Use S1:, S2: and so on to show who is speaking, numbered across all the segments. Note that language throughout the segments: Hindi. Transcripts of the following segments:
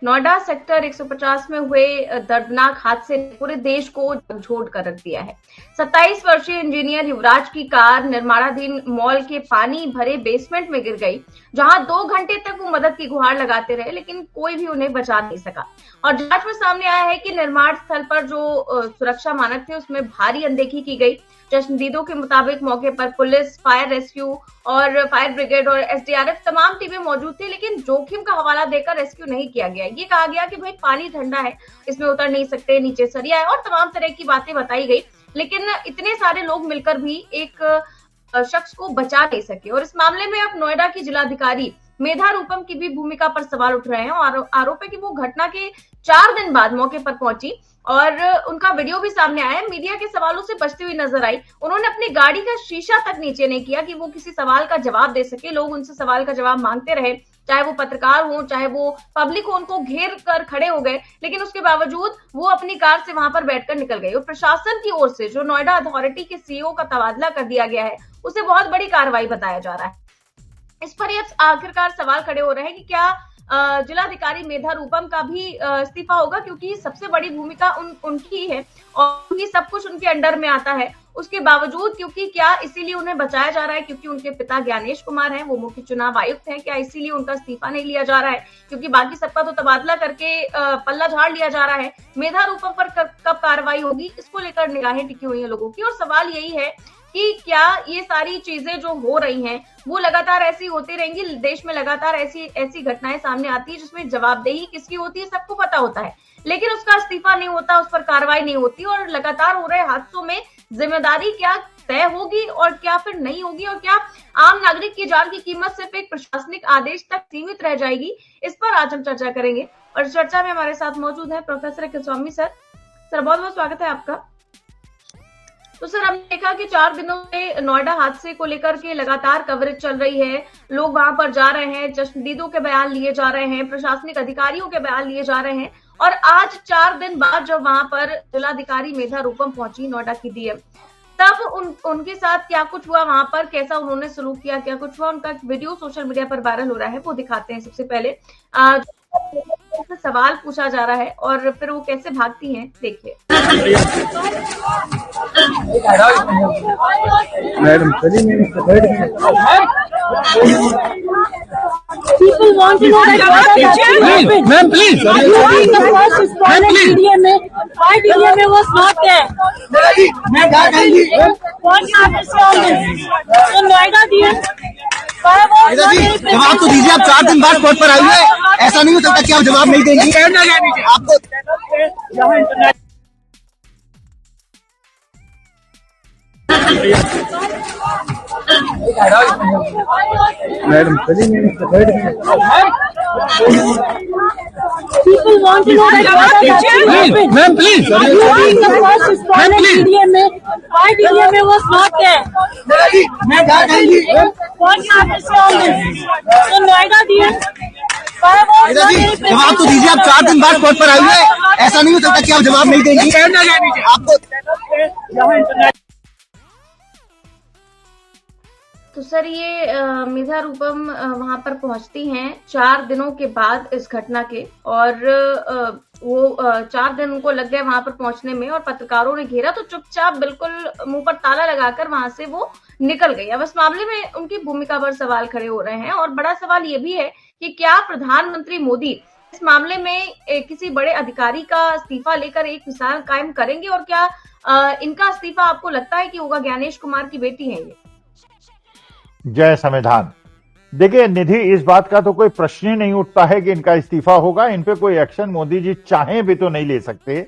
S1: नोएडा सेक्टर 150 में हुए दर्दनाक हादसे ने पूरे देश को झकझोर कर रख दिया है। 27 वर्षीय इंजीनियर युवराज की कार निर्माणाधीन मॉल के पानी भरे बेसमेंट में गिर गई, जहां 2 घंटे तक वो मदद की गुहार लगाते रहे, लेकिन कोई भी उन्हें बचा नहीं सका। और जांच में सामने आया है कि निर्माण स्थल पर जो सुरक्षा मानक थे उसमें भारी अनदेखी की गई। चश्मदीदों के मुताबिक मौके पर पुलिस, फायर रेस्क्यू और फायर ब्रिगेड और एसडीआरएफ तमाम टीमें मौजूद थी, लेकिन जोखिम का हवाला देकर रेस्क्यू नहीं किया गया। ये कहा गया कि भाई पानी ठंडा है, इसमें उतर नहीं सकते, नीचे सरिया है और तमाम तरह की बातें बताई गई, लेकिन इतने सारे लोग मिलकर भी एक शख्स को बचा नहीं सके। और इस मामले में अब नोएडा की जिलाधिकारी मेधा रूपम की भी भूमिका पर सवाल उठ रहे हैं और आरोप है कि वो घटना के 4 दिन बाद मौके पर पहुंची और उनका वीडियो भी सामने आया। मीडिया के सवालों से बचती हुई नजर आई। उन्होंने अपनी गाड़ी का शीशा तक नीचे नहीं किया कि वो किसी सवाल का जवाब दे सके। लोग उनसे सवाल का जवाब मांगते रहे, चाहे वो पत्रकार हो, चाहे वो पब्लिक हो, उनको घेर कर खड़े हो गए, लेकिन उसके बावजूद वो अपनी कार से वहां पर बैठकर निकल गए। और प्रशासन की ओर से जो नोएडा अथॉरिटी के सीईओ का तबादला कर दिया गया है, उसे बहुत बड़ी कार्रवाई बताया जा रहा है। इस पर ये आखिरकार सवाल खड़े हो रहे हैं कि क्या जिलाधिकारी मेधा रूपम का भी इस्तीफा होगा, क्योंकि सबसे बड़ी भूमिका उनकी है और ये सब कुछ उनके अंडर में आता है। उसके बावजूद क्योंकि क्या इसीलिए उन्हें बचाया जा रहा है क्योंकि उनके पिता ज्ञानेश कुमार हैं, वो मुख्य चुनाव आयुक्त हैं, क्या इसीलिए उनका इस्तीफा नहीं लिया जा रहा है क्योंकि बाकी सबका तो तबादला करके पल्ला झाड़ लिया जा रहा है। मेधा रूपम पर कब कार्रवाई होगी, इसको लेकर निगाहें टिकी हुई है लोगों की। और सवाल यही है कि क्या ये सारी चीजें जो हो रही हैं वो लगातार ऐसी होती रहेंगी। देश में लगातार ऐसी घटनाएं सामने आती है जिसमें जवाबदेही किसकी होती है सबको पता होता है, लेकिन उसका इस्तीफा नहीं होता, उस पर कार्रवाई नहीं होती और लगातार हो रहे हादसों में जिम्मेदारी क्या तय होगी और क्या फिर नहीं होगी, और क्या आम नागरिक की जान की कीमत सिर्फ एक प्रशासनिक आदेश तक सीमित रह जाएगी, इस पर आज हम चर्चा करेंगे। और चर्चा में हमारे साथ मौजूद है प्रोफेसर किस्वामी सर। बहुत बहुत स्वागत है आपका। तो सर, हमने देखा कि 4 दिनों में नोएडा हादसे को लेकर के लगातार कवरेज चल रही है, लोग वहां पर जा रहे हैं, चश्मदीदों के बयान लिए जा रहे हैं, प्रशासनिक अधिकारियों के बयान लिए जा रहे हैं, और आज 4 दिन बाद जब वहां पर जिलाधिकारी मेधा रूपम पहुंची, नोएडा की डीएम, तब उनके साथ क्या कुछ हुआ, वहां पर कैसा उन्होंने सलूक किया, क्या कुछ हुआ, उनका वीडियो सोशल मीडिया पर वायरल हो रहा है, वो दिखाते हैं। सबसे पहले सवाल पूछा जा रहा है और फिर वो कैसे भागती हैं, देखिए।
S2: Madam
S3: People want to know that what has happened.
S2: Ma'am, please.
S3: During the first respondent DDMA, why DDMA was not there? What happens on this? So Noida DDM, why was not there?
S2: जवाब तो दीजिए। आप 4 दिन बाद कोर्ट पर आई है, ऐसा नहीं हो सकता कि आप जवाब नहीं देंगी। आपको madam
S3: People want to know that what has happened.
S2: Ma'am please.
S3: During the first respondent DDMA, why DDMA was not there? What happens on this? So Noida DDM, why was not there?
S2: जवाब तो दीजिए। आप 4 दिन बाद कोर्ट पर आई है, ऐसा नहीं हो सकता कि आप जवाब नहीं देंगी। आपको
S1: तो सर, ये मेधा रूपम वहां पर पहुंचती हैं 4 दिनों के बाद इस घटना के, और वो 4 दिन उनको लग गए वहां पर पहुंचने में, और पत्रकारों ने घेरा तो चुपचाप बिल्कुल मुंह पर ताला लगाकर वहां से वो निकल गई। अब इस मामले में उनकी भूमिका पर सवाल खड़े हो रहे हैं और बड़ा सवाल ये भी है कि क्या प्रधानमंत्री मोदी इस मामले में किसी बड़े अधिकारी का इस्तीफा लेकर एक मिसाल कायम करेंगे, और क्या इनका इस्तीफा आपको लगता है कि होगा? ज्ञानेश कुमार की बेटी है ये।
S4: जय संविधान। देखिए निधि, इस बात का तो कोई प्रश्न ही नहीं उठता है कि इनका इस्तीफा होगा। इन पे कोई एक्शन मोदी जी चाहें भी तो नहीं ले सकते,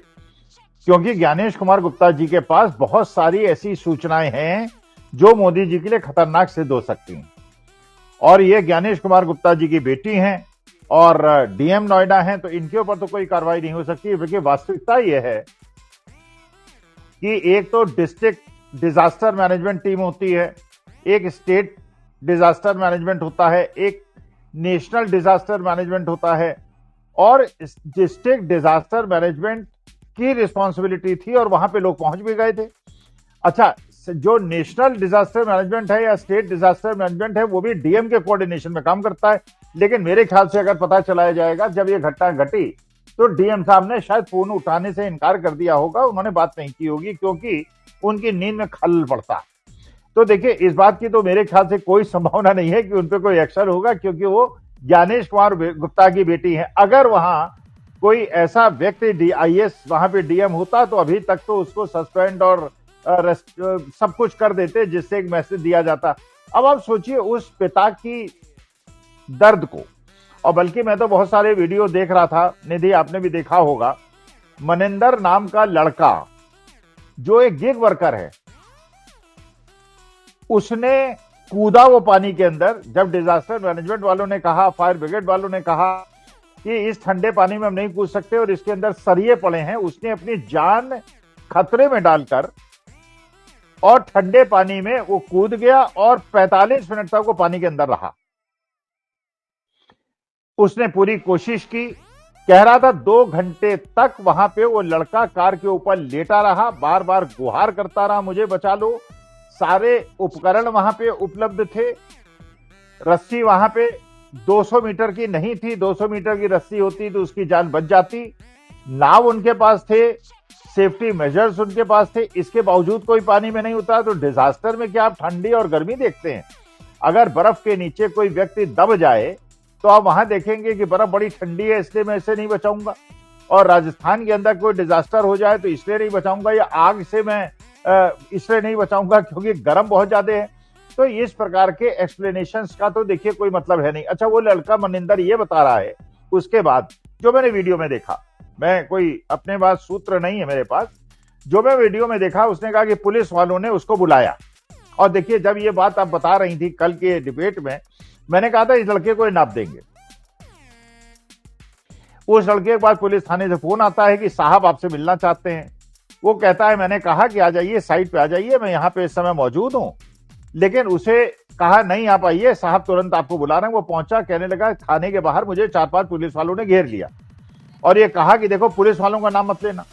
S4: क्योंकि ज्ञानेश कुमार गुप्ता जी के पास बहुत सारी ऐसी सूचनाएं हैं जो मोदी जी के लिए खतरनाक सिद्ध हो सकती हैं। और ये ज्ञानेश कुमार गुप्ता जी की बेटी हैं और डीएम नोएडा हैं, तो इनके ऊपर तो कोई कार्रवाई नहीं हो सकती। क्योंकि वास्तविकता यह है कि एक तो डिस्ट्रिक्ट डिजास्टर मैनेजमेंट टीम होती है, एक स्टेट डिजास्टर मैनेजमेंट होता है, एक नेशनल डिजास्टर मैनेजमेंट होता है, और डिस्ट्रिक्ट डिजास्टर मैनेजमेंट की रिस्पॉन्सिबिलिटी थी और वहां पे लोग पहुंच भी गए थे। अच्छा, जो नेशनल डिजास्टर मैनेजमेंट है या स्टेट डिजास्टर मैनेजमेंट है वो भी डीएम के कोऑर्डिनेशन में काम करता है। लेकिन मेरे ख्याल से अगर पता चलाया जाएगा जब ये घटना घटी तो डीएम साहब ने शायद फोन उठाने से इनकार कर दिया होगा, उन्होंने बात नहीं की होगी क्योंकि उनकी नींद में खलल पड़ता। तो देखिए इस बात की तो मेरे ख्याल से कोई संभावना नहीं है कि उन पर कोई एक्शन होगा क्योंकि वो ज्ञानेश कुमार गुप्ता की बेटी है। अगर वहां कोई ऐसा व्यक्ति डीआईएस वहां पे डीएम होता तो अभी तक तो उसको सस्पेंड और सब कुछ कर देते जिससे एक मैसेज दिया जाता। अब आप सोचिए उस पिता की दर्द को। और बल्कि मैं तो बहुत सारे वीडियो देख रहा था, निधि आपने भी देखा होगा, मनिंदर नाम का लड़का जो एक गिग वर्कर है उसने कूदा वो पानी के अंदर। जब डिजास्टर मैनेजमेंट वालों ने कहा, फायर ब्रिगेड वालों ने कहा कि इस ठंडे पानी में हम नहीं कूद सकते और इसके अंदर सरिये पड़े हैं, उसने अपनी जान खतरे में डालकर और ठंडे पानी में वो कूद गया और 45 मिनट तक वो पानी के अंदर रहा। उसने पूरी कोशिश की, कह रहा था 2 घंटे तक वहां पे वो लड़का कार के ऊपर लेटा रहा, बार बार गुहार करता रहा मुझे बचा लो। सारे उपकरण वहां पे उपलब्ध थे। रस्सी वहां पे 200 मीटर की नहीं थी, 200 मीटर की रस्सी होती तो उसकी जान बच जाती। नाव उनके पास थे, सेफ्टी मेजर्स उनके पास थे, इसके बावजूद कोई पानी में नहीं उतरा। तो डिजास्टर में क्या आप ठंडी और गर्मी देखते हैं? अगर बर्फ के नीचे कोई व्यक्ति दब जाए तो आप वहां देखेंगे कि बर्फ बड़ी ठंडी है इसलिए मैं इसे नहीं बचाऊंगा, और राजस्थान के अंदर कोई डिजास्टर हो जाए तो इसलिए नहीं बचाऊंगा, या आग से मैं इसलिए नहीं बचाऊंगा क्योंकि गर्म बहुत ज्यादा है। तो इस प्रकार के एक्सप्लेनेशंस का तो देखिए कोई मतलब है नहीं। अच्छा, वो लड़का मनिंदर ये बता रहा है उसके बाद जो मैंने वीडियो में देखा, मैं कोई अपने पास सूत्र नहीं है मेरे पास, जो मैं वीडियो में देखा उसने कहा कि पुलिस वालों ने उसको बुलाया। और देखिए जब ये बात आप बता रही थी कल के डिबेट में, मैंने कहा था इस लड़के को नाप देंगे। उस लड़के के बाद पुलिस थाने से फोन आता है कि साहब आपसे मिलना चाहते हैं। वो कहता है मैंने कहा कि आ जाइए, साइट पे आ जाइए, मैं यहाँ पे इस समय मौजूद हूं। लेकिन उसे कहा नहीं आप आइए, साहब तुरंत आपको बुला रहे हैं। वो पहुंचा, कहने लगा थाने के बाहर मुझे 4-5 पुलिस वालों ने घेर लिया और ये कहा कि देखो पुलिस वालों का नाम मत लेना,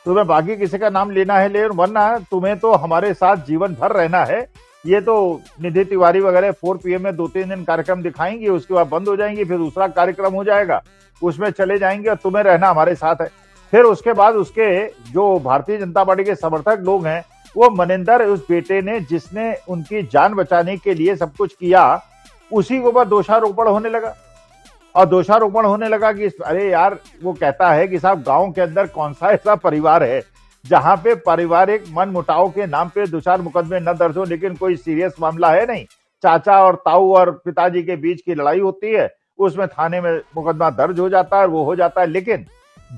S4: तुम्हें बाकी किसी का नाम लेना है ले, वरना तुम्हें तो हमारे साथ जीवन भर रहना है। ये तो निधि तिवारी वगैरह 4 PM में 2-3 दिन कार्यक्रम दिखाएंगे, उसके बाद बंद हो जाएंगी, फिर दूसरा कार्यक्रम हो जाएगा, उसमें चले जाएंगे और तुम्हें रहना हमारे साथ है। फिर उसके बाद उसके जो भारतीय जनता पार्टी के समर्थक लोग हैं, वो मनिंदर उस बेटे ने जिसने उनकी जान बचाने के लिए सब कुछ किया, उसी के ऊपर दोषारोपण होने लगा। और दोषारोपण होने लगा कि अरे यार, वो कहता है कि साहब गांव के अंदर कौन सा ऐसा परिवार है जहां पे पारिवारिक मन मुटाव के नाम पे 2-4 मुकदमे न दर्ज हो, लेकिन कोई सीरियस मामला है नहीं, चाचा और ताऊ और पिताजी के बीच की लड़ाई होती है, उसमें थाने में मुकदमा दर्ज हो जाता है, वो हो जाता है। लेकिन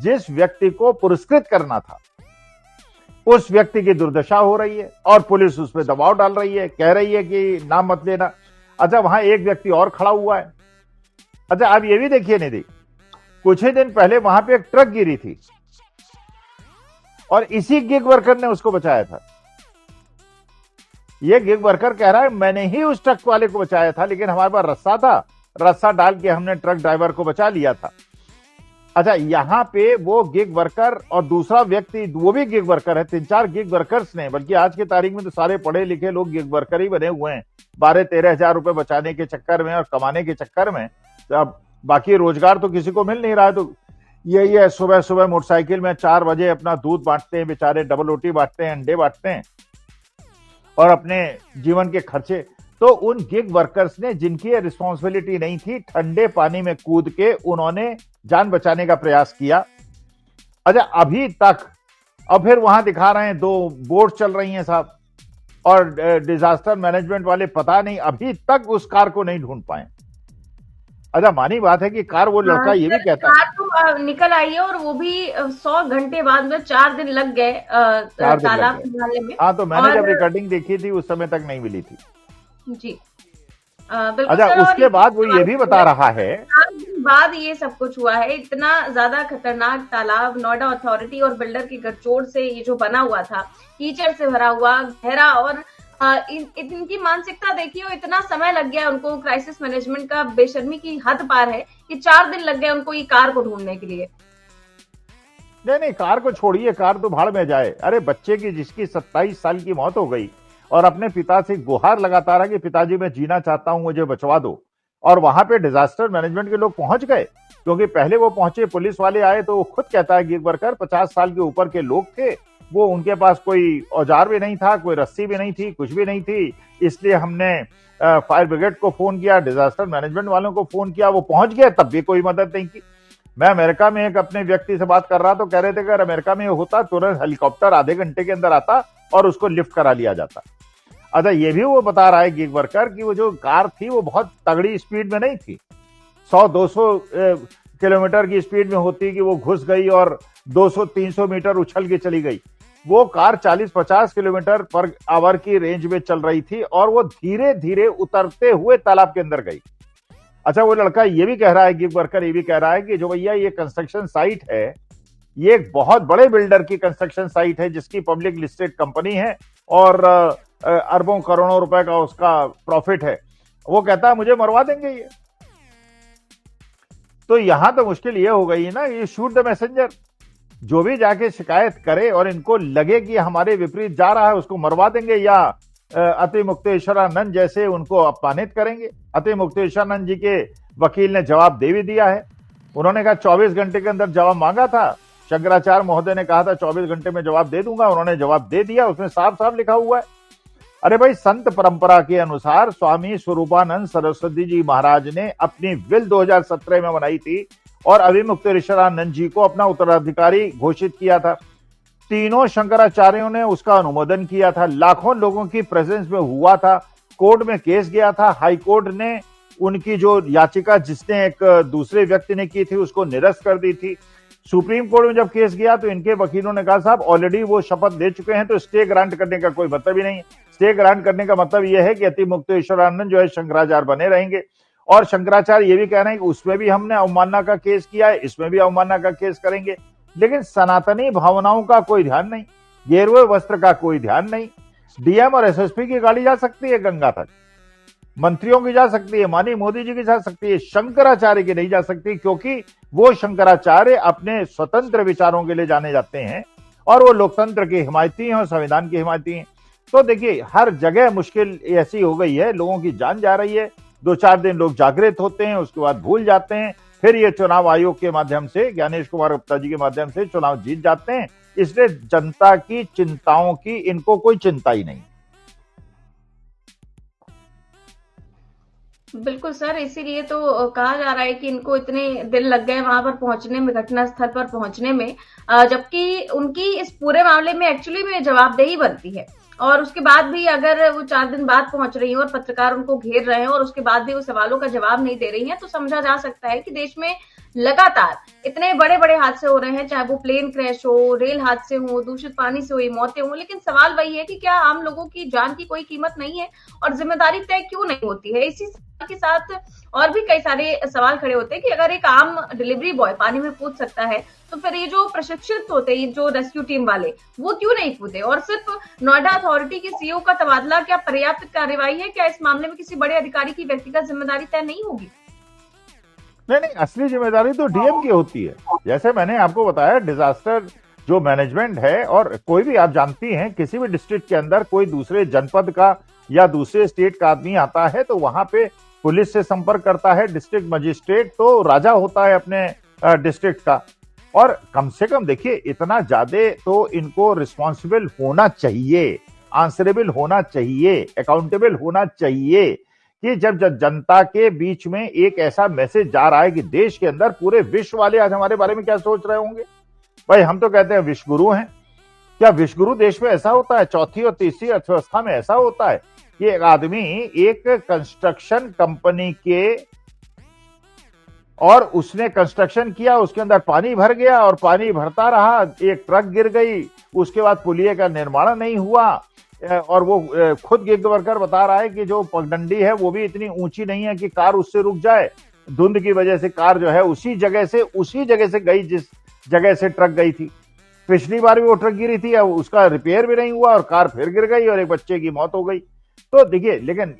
S4: जिस व्यक्ति को पुरस्कृत करना था उस व्यक्ति की दुर्दशा हो रही है और पुलिस उस पर दबाव डाल रही है, कह रही है कि नाम मत लेना। अच्छा, वहां एक व्यक्ति और खड़ा हुआ है। अच्छा, आप ये भी देखिए निधि, कुछ ही दिन पहले वहां पे एक ट्रक गिरी थी और इसी गिग वर्कर ने उसको बचाया था। ये गिग वर्कर कह रहा है मैंने ही उस ट्रक वाले को बचाया था, लेकिन हमारे पास रस्सा था, रस्सा डाल के हमने ट्रक ड्राइवर को बचा लिया था। अच्छा, यहां पे वो गिग वर्कर और दूसरा व्यक्ति, वो भी गिग वर्कर है, 3-4 गिग वर्कर्स ने, बल्कि आज की तारीख में तो सारे पढ़े लिखे लोग गिग वर्कर ही बने हुए हैं, 12-13 हजार रुपए बचाने के चक्कर में और कमाने के चक्कर में। अब बाकी रोजगार तो किसी को मिल नहीं रहा है, तो यही है, सुबह सुबह मोटरसाइकिल में 4 बजे अपना दूध बांटते हैं बेचारे, डबल रोटी बांटते हैं, अंडे बांटते हैं और अपने जीवन के खर्चे। तो उन गिग वर्कर्स ने, जिनकी रिस्पॉन्सिबिलिटी नहीं थी, ठंडे पानी में कूद के उन्होंने जान बचाने का प्रयास किया। अच्छा, अभी तक, अब फिर वहां दिखा रहे हैं 2 बोट चल रही हैं साहब, और डिजास्टर मैनेजमेंट वाले पता नहीं अभी तक उस कार को नहीं ढूंढ पाए। अच्छा, मानी बात है कि कार, वो लड़का ये भी कहता है
S1: कार तो निकल आई है और वो भी 100 घंटे बाद में 4 दिन लग गए तालाब निकालने में।
S4: हाँ, तो मैंने जब रिकॉर्डिंग देखी थी उस समय तक नहीं मिली थी
S1: जी।
S4: अच्छा, उसके बाद वो ये भी बता रहा है
S1: 4 दिन बाद ये सब कुछ हुआ है। इतना ज्यादा खतरनाक तालाब नोएडा अथॉरिटी और बिल्डर की गठजोड़ से ये जो बना हुआ था, कीचड़ से भरा हुआ, गहरा, और इनकी मानसिकता देखिए, इतना समय लग गया उनको, क्राइसिस मैनेजमेंट का बेशर्मी की हद पार है कि 4 दिन लग गए उनको ये कार को ढूंढने के लिए। 4 दिन बाद ये सब कुछ हुआ है। इतना ज्यादा खतरनाक तालाब नोएडा अथॉरिटी और बिल्डर की गठजोड़ से ये जो बना हुआ था, कीचड़ से भरा हुआ, गहरा, और इनकी मानसिकता देखिए, इतना समय लग गया उनको, क्राइसिस मैनेजमेंट का बेशर्मी की हद पार है कि 4 दिन लग गए उनको ये कार को ढूंढने के लिए।
S4: नहीं नहीं, कार को छोड़िए, कार तो भाड़ में जाए। अरे बच्चे की जिसकी 27 साल की मौत हो गई और अपने पिता से गुहार लगाता रहा कि पिताजी मैं जीना चाहता हूं, मुझे बचवा दो, और वहां पे डिजास्टर मैनेजमेंट के लोग पहुंच गए। क्योंकि पहले वो पहुंचे, पुलिस वाले आए, तो वो खुद कहता है गिग वर्कर 50 साल के ऊपर के लोग थे, वो उनके पास कोई औजार भी नहीं था, कोई रस्सी भी नहीं थी, कुछ भी नहीं थी, इसलिए हमने फायर ब्रिगेड को फोन किया, डिजास्टर मैनेजमेंट वालों को फोन किया, वो पहुंच गए, तब भी कोई मदद नहीं की। मैं अमेरिका में एक अपने व्यक्ति से बात कर रहा, तो कह रहे थे कि अगर अमेरिका में होता तुरंत हेलीकॉप्टर आधे घंटे के अंदर आता और उसको लिफ्ट करा लिया जाता। अच्छा, ये भी वो बता रहा है गिग वर्कर कि वो जो कार थी वो बहुत तगड़ी स्पीड में नहीं थी, 100-200 किलोमीटर की स्पीड में होती कि वो घुस गई और 200-300 मीटर उछल के चली गई। वो कार 40-50 किलोमीटर पर आवर की रेंज में चल रही थी और वो धीरे धीरे उतरते हुए तालाब के अंदर गई। अच्छा, वो लड़का ये भी कह रहा है, गिग वर्कर ये भी कह रहा है कि जो भैया ये कंस्ट्रक्शन साइट है, ये एक बहुत बड़े बिल्डर की कंस्ट्रक्शन साइट है जिसकी पब्लिक लिस्टेड कंपनी है और अरबों करोड़ों रुपए का उसका प्रॉफिट है। वो कहता है मुझे मरवा देंगे ये। तो यहां तो मुश्किल ये हो गई ना, ये शूट द मैसेंजर, जो भी जाके शिकायत करे और इनको लगे कि हमारे विपरीत जा रहा है उसको मरवा देंगे, या अति मुक्तेश्वरानंद जैसे उनको अपमानित करेंगे। अति मुक्तेश्वरानंद जी के वकील ने जवाब दे भी दिया है। उन्होंने कहा 24 घंटे के अंदर जवाब मांगा था, शंकराचार्य महोदय ने कहा था 24 घंटे में जवाब दे दूंगा, उन्होंने जवाब दे दिया, उसमें साफ साफ लिखा हुआ है। अरे भाई, संत परंपरा के अनुसार स्वामी स्वरूपानंद सरस्वती जी महाराज ने अपनी विल 2017 में बनाई थी और अभिमुक्तेश्वरानंद जी को अपना उत्तराधिकारी घोषित किया था। तीनों शंकराचार्यों ने उसका अनुमोदन किया था, लाखों लोगों की प्रेजेंस में हुआ था, कोर्ट में केस गया था, हाई कोर्ट ने उनकी जो याचिका जिसने एक दूसरे व्यक्ति ने की थी उसको निरस्त कर दी थी। सुप्रीम कोर्ट में जब केस गया तो इनके वकीलों ने कहा साहब ऑलरेडी वो शपथ ले चुके हैं, तो स्टे ग्रांट करने का कोई मतलब ही नहीं है। स्टे ग्रांट करने का मतलब यह है कि अति मुक्तेश्वरानंद जो है शंकराचार्य बने रहेंगे। और शंकराचार्य ये भी कह रहे हैं कि उसमें भी हमने अवमानना का केस किया है, इसमें भी अवमानना का केस करेंगे। लेकिन सनातनी भावनाओं का कोई ध्यान नहीं, गेरुए वस्त्र का कोई ध्यान नहीं। डीएम और एसएसपी की गाड़ी जा सकती है गंगा तक, मंत्रियों की जा सकती है, माननीय मोदी जी की जा सकती है, शंकराचार्य की नहीं जा सकती, क्योंकि वो शंकराचार्य अपने स्वतंत्र विचारों के लिए जाने जाते हैं और वो लोकतंत्र के हिमायती हैं और संविधान के हिमायती हैं। तो देखिए, हर जगह मुश्किल ऐसी हो गई है, लोगों की जान जा रही है, 2-4 दिन लोग जागृत होते हैं, उसके बाद भूल जाते हैं, फिर ये चुनाव आयोग के माध्यम से, ज्ञानेश कुमार गुप्ता जी के माध्यम से चुनाव जीत जाते हैं। इसलिए जनता की चिंताओं की इनको कोई चिंता ही नहीं।
S1: बिल्कुल सर, इसीलिए तो कहा जा रहा है कि इनको इतने दिन लग गए वहां पर पहुंचने में, घटना स्थल पर पहुंचने में, जबकि उनकी इस पूरे मामले में एक्चुअली में जवाबदेही बनती है। और उसके बाद भी अगर वो 4 दिन बाद पहुंच रही हैं और पत्रकार उनको घेर रहे हैं और उसके बाद भी वो सवालों का जवाब नहीं दे रही हैं, तो समझा जा सकता है कि देश में लगातार इतने बड़े बड़े हादसे हो रहे हैं, चाहे वो प्लेन क्रैश हो, रेल हादसे हो, दूषित पानी से हुई मौतें हो, लेकिन सवाल वही है कि क्या आम लोगों की जान की कोई कीमत नहीं है और जिम्मेदारी तय क्यों नहीं होती है। इसी के साथ और भी कई सारे सवाल खड़े होते हैं कि अगर एक आम डिलीवरी बॉय पानी में कूद सकता है, तो फिर ये जो प्रशिक्षित होते हैं, जो रेस्क्यू टीम वाले, वो क्यों नहीं कूदे। और सिर्फ नोएडा अथॉरिटी के सीईओ का तबादला क्या पर्याप्त कार्रवाई है? क्या इस मामले में किसी बड़े अधिकारी की व्यक्तिगत जिम्मेदारी तय नहीं होगी?
S4: नहीं, असली जिम्मेदारी तो डीएम की होती है। जैसे मैंने आपको बताया, डिजास्टर जो मैनेजमेंट है, और कोई भी आप जानती हैं किसी भी डिस्ट्रिक्ट के अंदर कोई दूसरे जनपद का या दूसरे स्टेट का आदमी आता है तो वहां पे पुलिस से संपर्क करता है। डिस्ट्रिक्ट मजिस्ट्रेट तो राजा होता है अपने डिस्ट्रिक्ट का। और कम से कम देखिए, इतना ज्यादा तो इनको रिस्पॉन्सिबल होना चाहिए, आंसरेबल होना चाहिए, अकाउंटेबल होना चाहिए कि जब जनता के बीच में एक ऐसा मैसेज जा रहा है कि देश के अंदर पूरे विश्व वाले आज हमारे बारे में क्या सोच रहे होंगे। भाई, हम तो कहते हैं विश्व गुरु हैं, क्या विश्व गुरु देश में ऐसा होता है? चौथी और तीसरी अर्थव्यवस्था में ऐसा होता है कि एक आदमी एक कंस्ट्रक्शन कंपनी के, और उसने कंस्ट्रक्शन किया, उसके अंदर पानी भर गया और पानी भरता रहा, एक ट्रक गिर गई, उसके बाद पुलिये का निर्माण नहीं हुआ, और वो खुद गिग वर्कर बता रहा है कि जो पगडंडी है वो भी इतनी ऊंची नहीं है कि कार उससे रुक जाए। धुंध की वजह से कार जो है उसी जगह से गई जिस जगह से ट्रक गई थी। पिछली बार भी वो ट्रक गिरी थी, उसका रिपेयर भी नहीं हुआ और कार फिर गिर गई और एक बच्चे की मौत हो गई। तो देखिए, लेकिन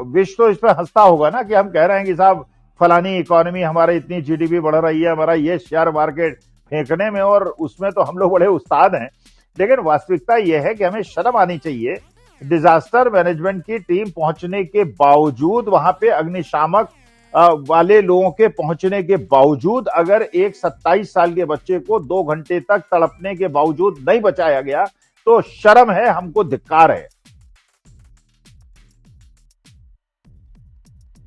S4: विश्व तो इस पर हंसता होगा ना कि हम कह रहे हैं कि साहब फलानी इकोनॉमी, हमारी इतनी जीडीपी बढ़ रही है, हमारा ये शेयर मार्केट फेंकने में और उसमें तो हम लोग बड़े उस्ताद हैं, लेकिन वास्तविकता यह है कि हमें शर्म आनी चाहिए। डिजास्टर मैनेजमेंट की टीम पहुंचने के बावजूद, वहां पे अग्निशामक वाले लोगों के पहुंचने के बावजूद, अगर एक 27 साल के बच्चे को 2 घंटे तक तड़पने के बावजूद नहीं बचाया गया तो शर्म है, हमको धिक्कार है।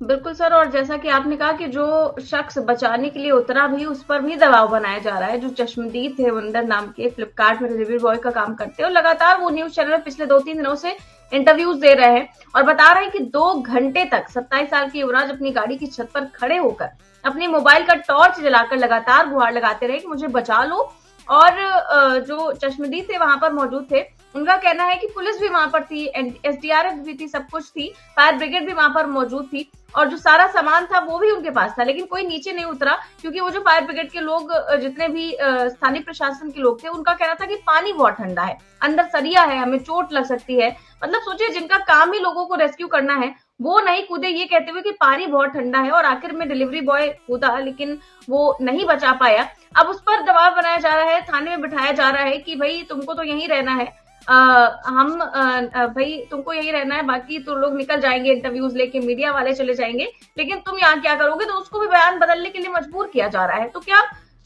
S1: बिल्कुल सर, और जैसा कि आपने कहा कि जो शख्स बचाने के लिए उतरा भी, उस पर भी दबाव बनाया जा रहा है। जो चश्मदीद थे वंदर नाम के, फ्लिपकार्ट में डिलीवरी बॉय का काम करते हैं और लगातार वो न्यूज चैनल में पिछले 2-3 दिनों से इंटरव्यूज दे रहे हैं और बता रहे हैं कि 2 घंटे तक 27 साल के युवराज अपनी गाड़ी की छत पर खड़े होकर अपनी मोबाइल का टॉर्च जलाकर लगातार गुहार लगाते रहे कि मुझे बचा लो। और जो चश्मदीद थे वहां पर मौजूद थे, उनका कहना है कि पुलिस भी वहां पर थी, एसडीआरएफ भी थी, सब कुछ थी, फायर ब्रिगेड भी वहां पर मौजूद थी और जो सारा सामान था वो भी उनके पास था, लेकिन कोई नीचे नहीं उतरा क्योंकि वो जो फायर ब्रिगेड के लोग, जितने भी स्थानीय प्रशासन के लोग थे, उनका कहना था कि पानी बहुत ठंडा है, अंदर सरिया है, हमें चोट लग सकती है। मतलब सोचिए, जिनका काम ही लोगों को रेस्क्यू करना है वो नहीं कूदे ये कहते हुए कि पानी बहुत ठंडा है, और आखिर में डिलीवरी बॉय कूदा लेकिन वो नहीं बचा पाया। अब उस पर दबाव बनाया जा रहा है, थाने में बिठाया जा रहा है कि भाई तुमको तो यहीं रहना है, भाई तुमको यही रहना है, बाकी तो लोग निकल जाएंगे, इंटरव्यूज लेके मीडिया वाले चले जाएंगे, लेकिन तुम यहाँ क्या करोगे। तो उसको भी बयान बदलने के लिए मजबूर किया जा रहा है। तो क्या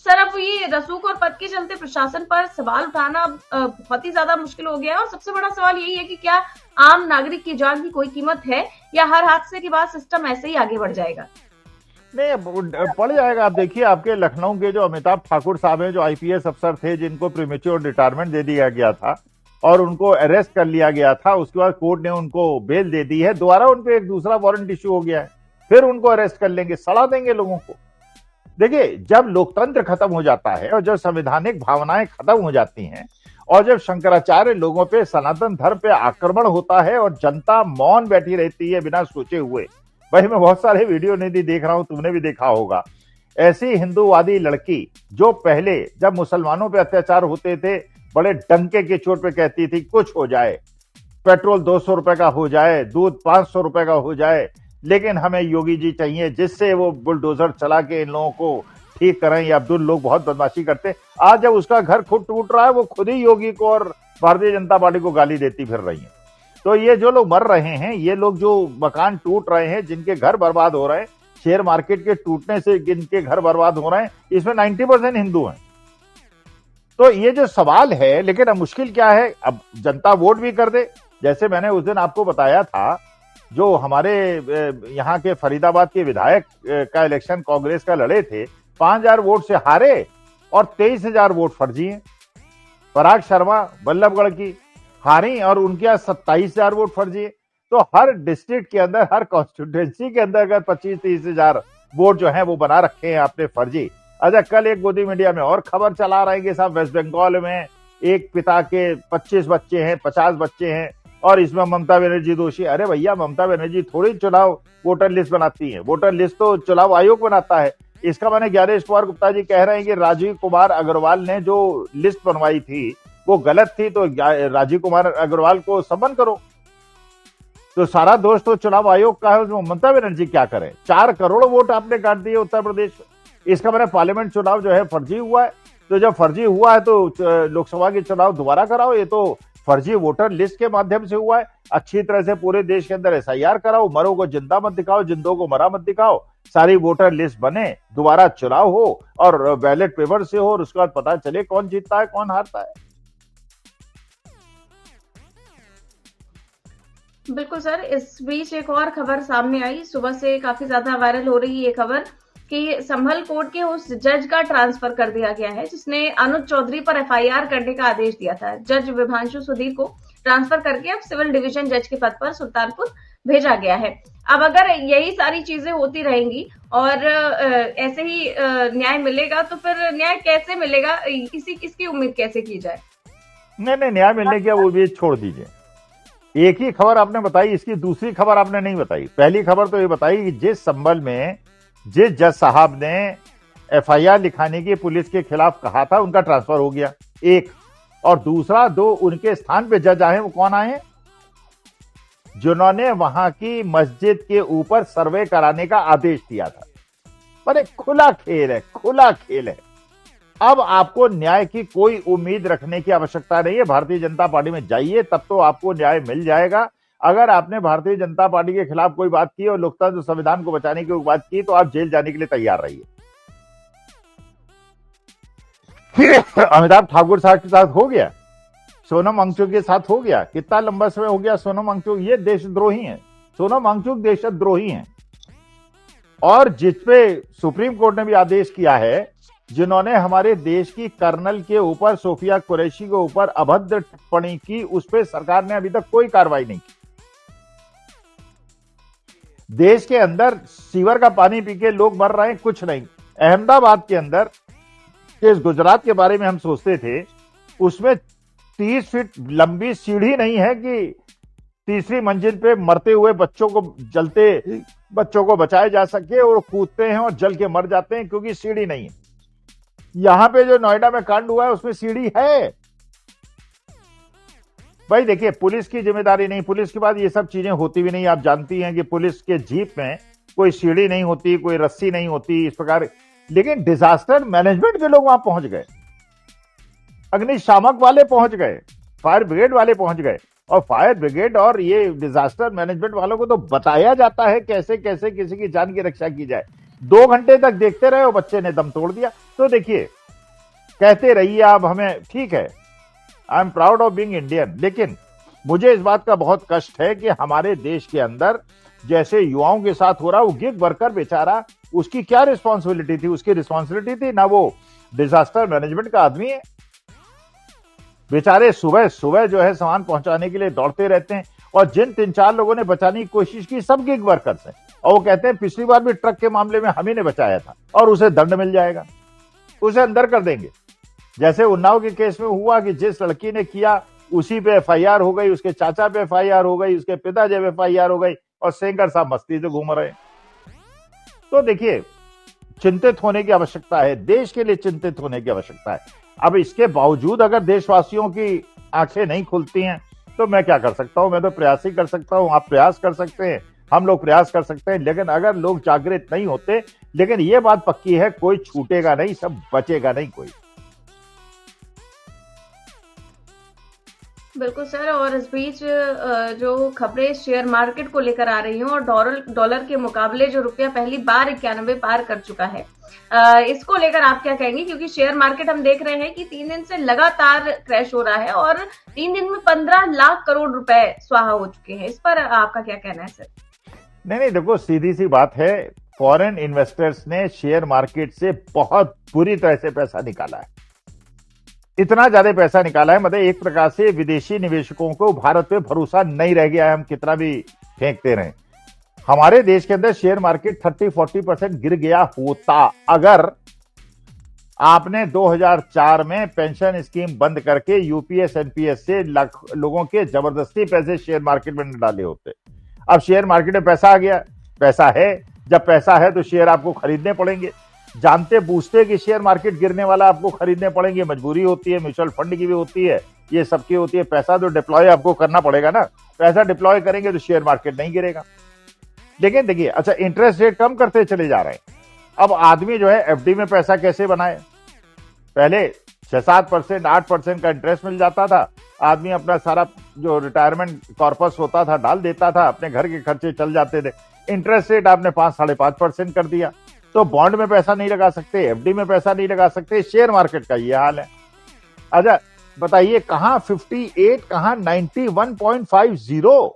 S1: सर अब ये रसूख और पद के चलते प्रशासन पर सवाल उठाना बहुत ही ज्यादा मुश्किल हो गया है, और सबसे बड़ा सवाल यही है कि क्या आम नागरिक की जान की कोई कीमत है, या हर हादसे के बाद सिस्टम ऐसे ही आगे बढ़ जाएगा?
S4: नहीं, पड़ जाएगा। आप देखिए, आपके लखनऊ के जो अमिताभ ठाकुर साहब हैं, जो आईपीएस अफसर थे, जिनको प्रीमेच्योर रिटायरमेंट दे दिया गया था और उनको अरेस्ट कर लिया गया था, उसके बाद कोर्ट ने उनको बेल दे दी है, दोबारा उनपे एक दूसरा वारंट इश्यू हो गया है, फिर उनको अरेस्ट कर लेंगे, सड़ा देंगे लोगों को। देखिए, जब लोकतंत्र खत्म हो जाता है और जब संवैधानिक भावनाएं खत्म हो जाती हैं और जब शंकराचार्य लोगों पे, सनातन धर्म पे आक्रमण होता है और जनता मौन बैठी रहती है बिना सोचे हुए। भाई, मैं बहुत सारे वीडियो नहीं देख रहा हूं, तुमने भी देखा होगा, ऐसी हिंदूवादी लड़की जो पहले जब मुसलमानों पे अत्याचार होते थे बड़े डंके के चोट पे कहती थी कुछ हो जाए, पेट्रोल 200 रुपए का हो जाए, दूध 500 रुपए का हो जाए, लेकिन हमें योगी जी चाहिए जिससे वो बुलडोजर चला के इन लोगों को ठीक करें। ये अब्दुल लोग बहुत बदमाशी करते। आज जब उसका घर खुद टूट रहा है, वो खुद ही योगी को और भारतीय जनता पार्टी को गाली देती फिर रही है। तो ये जो लोग मर रहे हैं, ये लोग जो मकान टूट रहे हैं, जिनके घर बर्बाद हो रहे हैं, शेयर मार्केट के टूटने से जिनके घर बर्बाद हो रहे हैं, इसमें 90% हिंदू हैं। तो ये जो सवाल है, लेकिन अब मुश्किल क्या है, अब जनता वोट भी कर दे। जैसे मैंने उस दिन आपको बताया था, जो हमारे यहाँ के फरीदाबाद के विधायक का इलेक्शन कांग्रेस का लड़े थे, 5000 वोट से हारे और 23,000 वोट फर्जी हैं। पराग शर्मा बल्लभगढ़ की हारी और उनके यहाँ 27,000 वोट फर्जी है। तो हर डिस्ट्रिक्ट के अंदर, हर कॉन्स्टिट्यूंसी के अंदर अगर 25-30,000 वोट जो है वो बना रखे हैं आपने फर्जी। अच्छा, कल एक गोदी मीडिया में और खबर चला रहे हैं कि साहब वेस्ट बंगाल में एक पिता के 25 बच्चे हैं, 50 बच्चे हैं और इसमें ममता बनर्जी दोषी। अरे भैया, ममता बनर्जी थोड़ी चुनाव वोटर लिस्ट बनाती है, वोटर लिस्ट तो चुनाव आयोग बनाता है। इसका मैंने ज्ञानेश कुमार गुप्ता जी कह रहे हैं कि राजीव कुमार अग्रवाल ने जो लिस्ट बनवाई थी वो गलत थी, तो राजीव कुमार अग्रवाल को समन करो। तो सारा दोष तो चुनाव आयोग का है, उसमें ममता बनर्जी क्या करे। 4 करोड़ वोट आपने काट दिए उत्तर प्रदेश में। इसका मैंने पार्लियामेंट चुनाव जो है फर्जी हुआ है। तो जब फर्जी हुआ है तो लोकसभा के चुनाव दोबारा कराओ। ये तो फर्जी वोटर लिस्ट के माध्यम से हुआ है। अच्छी तरह से पूरे देश के अंदर एसआईआर कराओ, मरो को जिंदा मत दिखाओ, जिंदों को मरा मत दिखाओ, सारी वोटर लिस्ट बने, दोबारा चुनाव हो और बैलेट पेपर से हो और उसके बाद पता चले कौन जीतता है कौन हारता है।
S1: बिल्कुल सर, इस बीच एक और खबर सामने आई, सुबह से काफी ज्यादा वायरल हो रही है ये खबर कि संभल कोर्ट के उस जज का ट्रांसफर कर दिया गया है जिसने अनुज चौधरी पर एफआईआर करने का आदेश दिया था। जज विभांशु सुधीर को ट्रांसफर करके अब सिविल डिवीजन जज के पद पर सुल्तानपुर भेजा गया है। अब अगर यही सारी चीजें होती रहेंगी और ऐसे ही न्याय मिलेगा तो फिर न्याय कैसे मिलेगा, इसकी उम्मीद कैसे की जाए?
S4: नहीं, न्याय मिलने की वो भी छोड़ दीजिए। एक ही खबर आपने बताई, इसकी दूसरी खबर आपने नहीं बताई। पहली खबर तो ये बताई कि जिस संभल में जिस जज साहब ने एफआईआर लिखाने की पुलिस के खिलाफ कहा था, उनका ट्रांसफर हो गया, एक। और दूसरा, 2 उनके स्थान पे जज आए। वो कौन आए? जिन्होंने वहां की मस्जिद के ऊपर सर्वे कराने का आदेश दिया था। पर एक खुला खेल है, खुला खेल है। अब आपको न्याय की कोई उम्मीद रखने की आवश्यकता नहीं है। भारतीय जनता पार्टी में जाइए, तब तो आपको न्याय मिल जाएगा। अगर आपने भारतीय जनता पार्टी के खिलाफ कोई बात की और लोकतंत्र संविधान को बचाने की बात की तो आप जेल जाने के लिए तैयार रहिए। अमिताभ ठाकुर साहब के साथ हो गया, सोनम वांगचुक के साथ हो गया, कितना लंबा समय हो गया। सोनम वांगचुक ये देशद्रोही हैं, सोनम वांगचुक देशद्रोही हैं। और जिसपे सुप्रीम कोर्ट ने भी आदेश किया है, जिन्होंने हमारे देश की कर्नल के ऊपर, सोफिया कुरैशी के ऊपर अभद्र टिप्पणी की, उस पर सरकार ने अभी तक कोई कार्रवाई नहीं की। देश के अंदर सीवर का पानी पी के लोग मर रहे हैं, कुछ नहीं। अहमदाबाद के अंदर इस गुजरात के बारे में हम सोचते थे, उसमें 30 फीट लंबी सीढ़ी नहीं है कि तीसरी मंजिल पे मरते हुए बच्चों को, जलते बच्चों को बचाया जा सके, और कूदते हैं और जल के मर जाते हैं क्योंकि सीढ़ी नहीं है। यहां पे जो नोएडा में कांड हुआ है उसमें सीढ़ी है। भाई देखिए, पुलिस की जिम्मेदारी नहीं, पुलिस के बाद ये सब चीजें होती भी नहीं। आप जानती हैं कि पुलिस के जीप में कोई सीढ़ी नहीं होती, कोई रस्सी नहीं होती, इस प्रकार। लेकिन डिजास्टर मैनेजमेंट के लोग वहां पहुंच गए, अग्निशामक वाले पहुंच गए, फायर ब्रिगेड वाले पहुंच गए। और फायर ब्रिगेड और ये डिजास्टर मैनेजमेंट वालों को तो बताया जाता है कैसे कैसे किसी की जान की रक्षा की जाए। 2 घंटे तक देखते रहे और बच्चे ने दम तोड़ दिया। तो देखिए, कहते रहिए आप हमें, ठीक है, I am proud of being Indian, लेकिन मुझे इस बात का बहुत कष्ट है कि हमारे देश के अंदर जैसे युवाओं के साथ हो रहा, वो गिग वर्कर बेचारा, उसकी क्या रिस्पॉन्सिबिलिटी थी? उसकी रिस्पॉन्सिबिलिटी थी ना, वो डिजास्टर मैनेजमेंट का आदमी है। बेचारे सुबह सुबह जो है सामान पहुंचाने के लिए दौड़ते रहते हैं, और जिन 3-4 लोगों ने बचाने की कोशिश की, सब गिग वर्कर्स हैं। और वो कहते हैं पिछली बार भी ट्रक के मामले में हम ही ने बचाया था, और उसे दंड मिल जाएगा, उसे अंदर कर देंगे। जैसे उन्नाव के केस में हुआ कि जिस लड़की ने किया उसी पे एफआईआर हो गई, उसके चाचा पे एफआईआर हो गई, उसके पिताजी पे एफआईआर हो गई, और सेंगर साहब मस्ती से घूम रहे। तो देखिए, चिंतित होने की आवश्यकता है, देश के लिए चिंतित होने की आवश्यकता है। अब इसके बावजूद अगर देशवासियों की आंखें नहीं खुलती हैं तो मैं क्या कर सकता हूं? मैं तो प्रयास ही कर सकता हूं, आप प्रयास कर सकते हैं, हम लोग प्रयास कर सकते हैं। लेकिन अगर लोग जागृत नहीं होते, लेकिन ये बात पक्की है, कोई छूटेगा नहीं, सब बचेगा नहीं कोई।
S1: बिल्कुल सर। और इस बीच जो खबरें शेयर मार्केट को लेकर आ रही हैं, और डॉलर के मुकाबले जो रुपया पहली बार 91 पार कर चुका है, इसको लेकर आप क्या कहेंगे? क्योंकि शेयर मार्केट हम देख रहे हैं कि 3 दिन से लगातार क्रैश हो रहा है, और 3 दिन में 15 लाख करोड़ रुपए स्वाहा हो चुके हैं। इस पर आपका क्या कहना है सर?
S4: नहीं, देखो, सीधी सी बात है, फॉरेन इन्वेस्टर्स ने शेयर मार्केट से बहुत बुरी तरह से पैसा निकाला है। इतना ज्यादा पैसा निकाला है, मतलब एक प्रकार से विदेशी निवेशकों को भारत पे भरोसा नहीं रह गया है, हम कितना भी फेंकते रहे। हमारे देश के अंदर शेयर मार्केट 30-40% गिर गया होता अगर आपने 2004 में पेंशन स्कीम बंद करके यूपीएस एनपीएस से लोगों के जबरदस्ती पैसे शेयर मार्केट में न डाले होते। अब शेयर मार्केट में पैसा आ गया, पैसा है, जब पैसा है तो शेयर आपको खरीदने पड़ेंगे। जानते बूझते कि शेयर मार्केट गिरने वाला, आपको खरीदने पड़ेंगे, मजबूरी होती है, म्यूचुअल फंड की भी होती है, ये सबकी होती है। पैसा तो डिप्लॉय आपको करना पड़ेगा ना, पैसा डिप्लॉय करेंगे तो शेयर मार्केट नहीं गिरेगा। लेकिन देखिए, अच्छा, इंटरेस्ट रेट कम करते चले जा रहे हैं। अब आदमी जो है एफडी में पैसा कैसे बनाए? पहले 6-7%, 8% का इंटरेस्ट मिल जाता था, आदमी अपना सारा जो रिटायरमेंट कॉर्पस होता था डाल देता था, अपने घर के खर्चे चल जाते थे। इंटरेस्ट रेट आपने 5-5.5% कर दिया, तो बॉन्ड में पैसा नहीं लगा सकते, एफडी में पैसा नहीं लगा सकते। शेयर मार्केट का ये हाल है। अच्छा बताइए, कहां 58, कहां 91.50?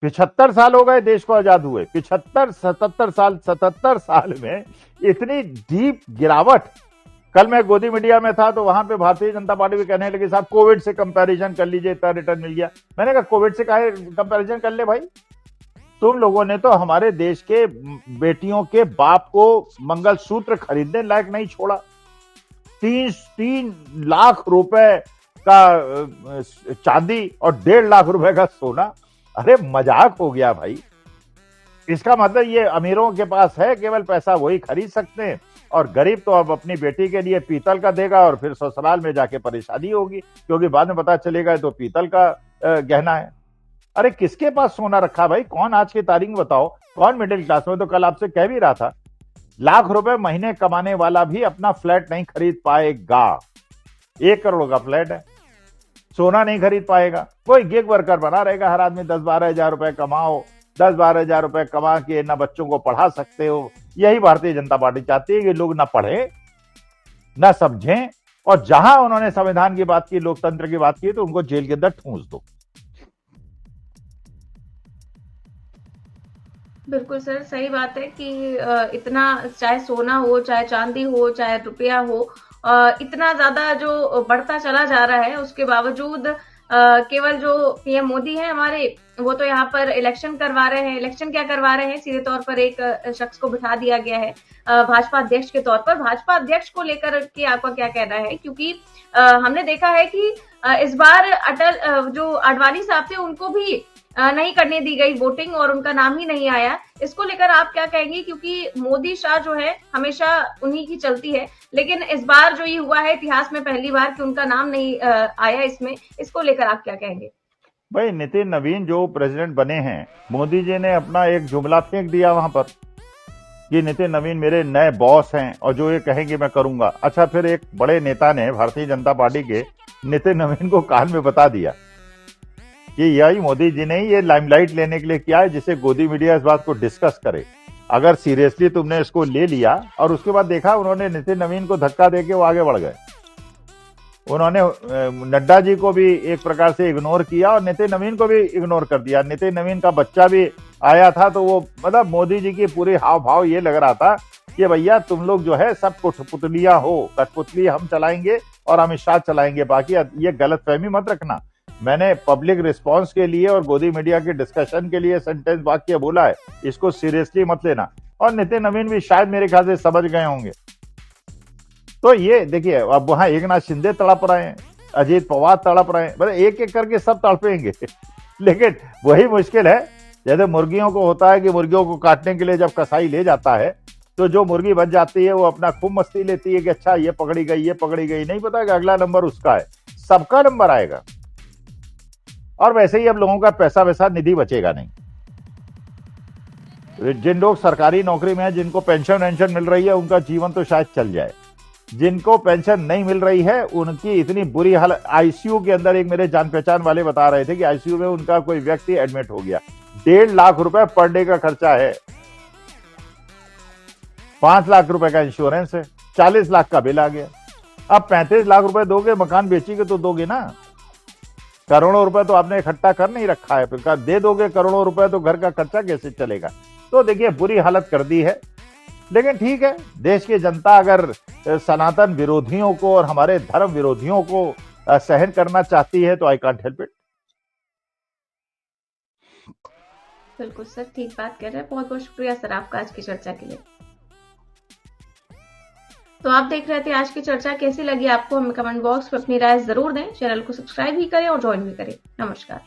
S4: 75 साल हो गए देश को आजाद हुए, 77 साल में इतनी डीप गिरावट। कल मैं गोदी मीडिया में था तो वहां पे भारतीय जनता पार्टी भी कहने लगी, साहब कोविड से कंपैरिजन कर लीजिए, इतना रिटर्न मिल गया। मैंने कहा कोविड से काहे कंपैरिजन कर ले भाई? तुम लोगों ने तो हमारे देश के बेटियों के बाप को मंगलसूत्र खरीदने लायक नहीं छोड़ा। 3 लाख रुपए का चांदी और 1.5 लाख रुपए का सोना। अरे मजाक हो गया भाई। इसका मतलब ये अमीरों के पास है केवल पैसा, वही खरीद सकते हैं, और गरीब तो अब अपनी बेटी के लिए पीतल का देगा और फिर ससुराल में जाके परेशानी होगी, क्योंकि बाद में पता चलेगा तो पीतल का गहना है। अरे किसके पास सोना रखा भाई? कौन आज की तारीख में बताओ, कौन मिडिल क्लास में? तो कल आपसे कह भी रहा था लाख रुपए महीने कमाने वाला भी अपना फ्लैट नहीं खरीद पाएगा। 1 करोड़ का फ्लैट है, सोना नहीं खरीद पाएगा। कोई गिग वर्कर बना रहेगा, हर आदमी 10-12 हजार रुपए कमाओ, 10-12 हजार रुपए कमा के ना बच्चों को पढ़ा सकते हो। यही भारतीय जनता पार्टी चाहती है कि लोग ना पढ़े ना समझें, और जहां उन्होंने संविधान की बात की, लोकतंत्र की बात की, तो उनको जेल के अंदर ठूंस दो।
S1: बिल्कुल सर, सही बात है कि इतना चाहे सोना हो, चाहे चांदी हो, चाहे रुपया हो, इतना ज्यादा जो बढ़ता चला जा रहा है, उसके बावजूद केवल जो पीएम मोदी है हमारे, वो तो यहाँ पर इलेक्शन करवा रहे हैं। इलेक्शन क्या करवा रहे हैं, सीधे तौर पर एक शख्स को बिठा दिया गया है भाजपा अध्यक्ष के तौर पर। भाजपा अध्यक्ष को लेकर के आपका क्या कहना है, क्योंकि हमने देखा है कि इस बार अटल जो आडवाणी साहब थे, उनको भी नहीं करने दी गई वोटिंग और उनका नाम ही नहीं आया। इसको लेकर आप क्या कहेंगे, क्योंकि मोदी शाह जो है हमेशा उन्हीं की चलती है, लेकिन इस बार जो ये हुआ है इतिहास में पहली बार कि उनका नाम नहीं आया इसमें, इसको लेकर आप क्या कहेंगे?
S4: भाई, नितिन नवीन जो प्रेसिडेंट बने हैं, मोदी जी ने अपना एक जुमला फेंक दिया वहां पर कि नितिन नवीन मेरे नए बॉस हैं और जो ये कहेंगे मैं करूंगा। अच्छा, फिर एक बड़े नेता ने भारतीय जनता पार्टी के नितिन नवीन को कान में बता दिया कि यही मोदी जी ने ये लाइमलाइट लेने के लिए किया है, जिसे गोदी मीडिया इस बात को डिस्कस करे। अगर सीरियसली तुमने इसको ले लिया और उसके बाद देखा उन्होंने नितिन नवीन को धक्का देके वो आगे बढ़ गए। उन्होंने नड्डा जी को भी एक प्रकार से इग्नोर किया और नितिन नवीन को भी इग्नोर कर दिया। नितिन नवीन का बच्चा भी आया था, तो वो मतलब मोदी जी की पूरी हाव भाव ये लग रहा था कि भैया तुम लोग जो है सब कठपुतलियां हो, कठपुतली हम चलाएंगे और अमित शाह चलाएंगे, बाकी ये गलतफहमी मत रखना। मैंने पब्लिक रिस्पांस के लिए और गोदी मीडिया के डिस्कशन के लिए सेंटेंस वाक्य बोला है, इसको सीरियसली मत लेना। और नितिन नवीन भी शायद मेरे ख्याल से समझ गए होंगे। तो ये देखिए, अब वहां एकनाथ शिंदे तड़प रहे हैं, अजीत पवार तड़प रहे हैं, मतलब एक एक करके सब तड़पेंगे लेकिन वही मुश्किल है, जैसे मुर्गियों को होता है कि मुर्गियों को काटने के लिए जब कसाई ले जाता है, तो जो मुर्गी बच जाती है वो अपना खूब मस्ती लेती है कि अच्छा ये पकड़ी गई, ये पकड़ी गई, नहीं पता कि अगला नंबर उसका है, सबका नंबर आएगा। और वैसे ही अब लोगों का पैसा वैसा निधि बचेगा नहीं। जिन लोग सरकारी नौकरी में है, जिनको पेंशन वेंशन मिल रही है, उनका जीवन तो शायद चल जाए। जिनको पेंशन नहीं मिल रही है उनकी इतनी बुरी हालत। आईसीयू के अंदर एक मेरे जान पहचान वाले बता रहे थे कि आईसीयू में उनका कोई व्यक्ति एडमिट हो गया, 1.5 लाख रुपए पर डे का खर्चा है, 5 लाख रुपए का इंश्योरेंस है, 40 लाख का बिल आ गया। अब 35 लाख रुपए दोगे, मकान बेचेंगे तो दोगे ना, करोड़ों रुपए तो आपने इकट्ठा कर नहीं रखा है, फिर दे दोगे करोड़ों रुपए तो घर का खर्चा कैसे चलेगा। तो देखिए बुरी हालत कर दी है। लेकिन ठीक है, देश की जनता अगर सनातन विरोधियों को और हमारे धर्म विरोधियों को सहन करना चाहती है तो आई कांट हेल्प इट।
S1: बिल्कुल सर, ठीक बात कर रहे हैं। बहुत बहुत शुक्रिया सर आपका आज की चर्चा के लिए। तो आप देख रहे थे आज की चर्चा, कैसी लगी आपको हमें कमेंट बॉक्स में अपनी राय जरूर दें। चैनल को सब्सक्राइब भी करें और ज्वाइन भी करें। नमस्कार।